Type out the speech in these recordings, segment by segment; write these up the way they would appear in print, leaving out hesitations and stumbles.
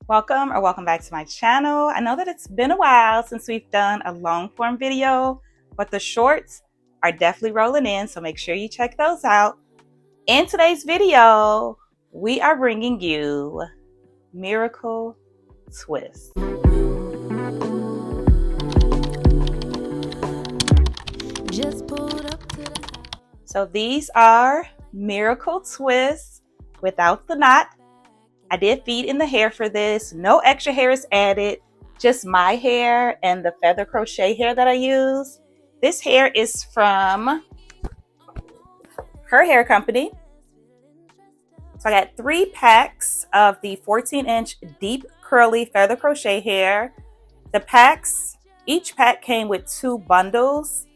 Welcome or welcome back to my channel. I know that it's been a while since we've done a long form video, but the shorts are definitely rolling in, so make sure you check those out. In today's video, we are bringing you Miracle Twists. So these are Miracle Twists without the knot. I did feed in the hair for this. No extra hair is added, just my hair and the feather crochet hair that I use. This hair is from her hair company. So I got 3 packs of the 14-inch deep curly feather crochet hair. The packs, each pack came with 2 bundles.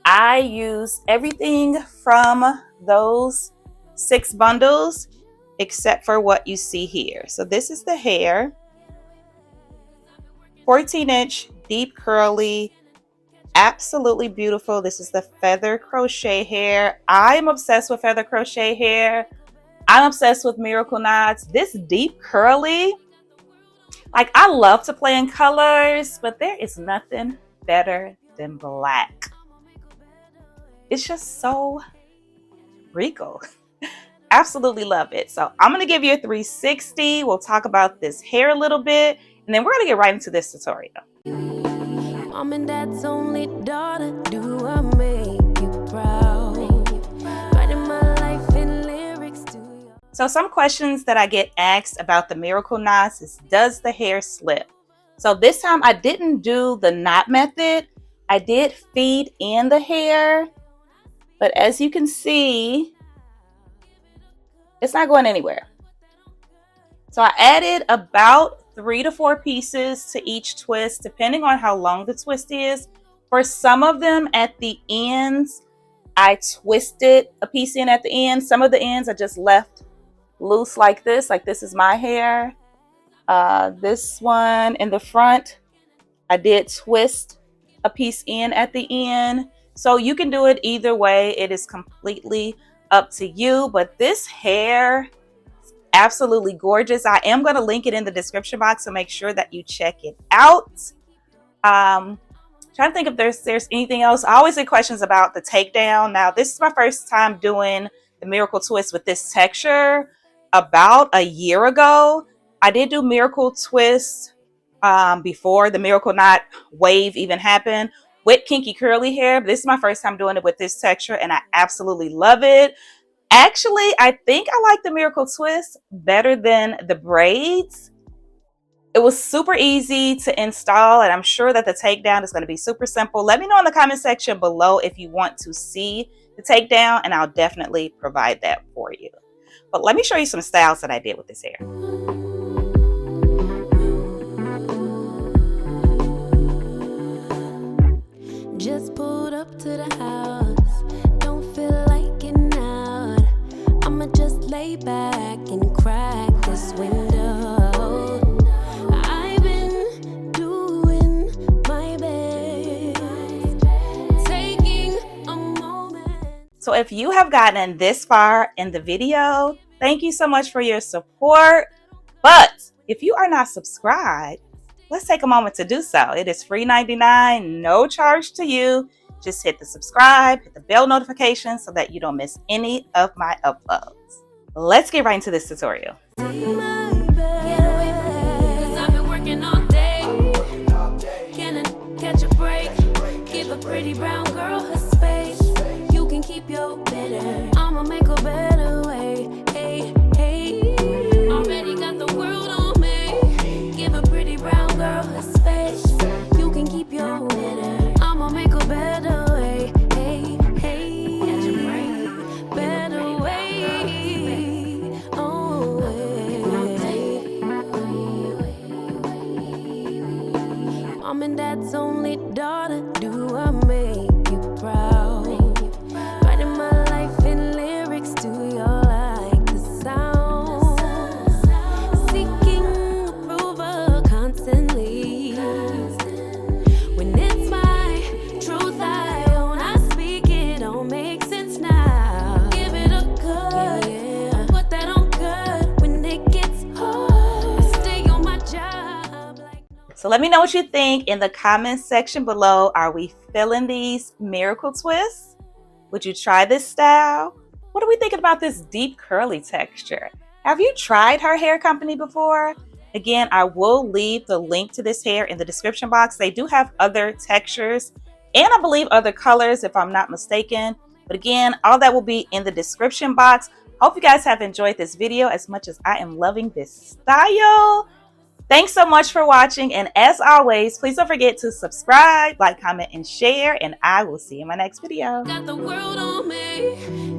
I used everything from those 6 bundles except for what you see here. So this is the hair, 14-inch deep curly, absolutely beautiful. This is the feather crochet hair. I'm obsessed with feather crochet hair. I'm obsessed with miracle knots. This deep curly, like, I love to play in colors, but there is nothing better than black. It's just so regal. Absolutely love it. So I'm going to give you a 360. We'll talk about this hair a little bit, and then we're going to get right into this tutorial. Mom and Dad's only daughter, do I make you proud? Writing my life in lyrics to you. So some questions that I get asked about the miracle knots is, does the hair slip? So this time I didn't do the knot method. I did feed in the hair, but as you can see, it's not going anywhere. So I added about 3 to 4 pieces to each twist, depending on how long the twist is. For some of them at the ends, I twisted a piece in at the end. Some of the ends I just left loose like this is my hair. This one in the front, I did twist a piece in at the end. So you can do it either way. It is completely up to you, but this hair is absolutely gorgeous. I am going to link it in the description box, so make sure that you check it out. Trying to think if there's anything else. I always get questions about the takedown. Now, this is my first time doing the miracle twist with this texture. About a year ago, I did do miracle twist before the miracle knot wave even happened with kinky curly hair. But this is my first time doing it with this texture, and I absolutely love it. Actually, I think I like the miracle twist better than the braids. It was super easy to install, and I'm sure that the takedown is going to be super simple. Let me know in the comment section below if you want to see the takedown, and I'll definitely provide that for you. But let me show you some styles that I did with this hair. Just pulled up to the house, don't feel like getting out. I'ma just lay back and crack this window. I've been doing my best, taking a moment. So if you have gotten this far in the video, thank you so much for your support. But if you are not subscribed, let's take a moment to do so. It is free 99, no charge to you. Just hit the subscribe, hit the bell notification so that you don't miss any of my uploads. Let's get right into this tutorial. Pretty brown girl her space. You can keep your better. I'ma make a better way. Hey, hey. Already got the world on me. Give a pretty brown girl her space. You can keep your better. I'ma make a better way. Hey, hey. Better way. Oh, Mom and Dad's only daughter, do I make you proud? Writing my life in lyrics, do you like the sound? Seeking approval constantly. When it's my truth I own, I speak, it don't make sense now. Give it a cut, put that on good when it gets hard. Stay on my So let me know what you think in the comments section below. Are we feeling these miracle twists? Would you try this style? What are we thinking about this deep curly texture? Have you tried her hair company before? Again, I will leave the link to this hair in the description box. They do have other textures and I believe other colors if I'm not mistaken. But again, all that will be in the description box. Hope you guys have enjoyed this video as much as I am loving this style. Thanks so much for watching, and as always, please don't forget to subscribe, like, comment, and share, and I will see you in my next video. Got the world on me.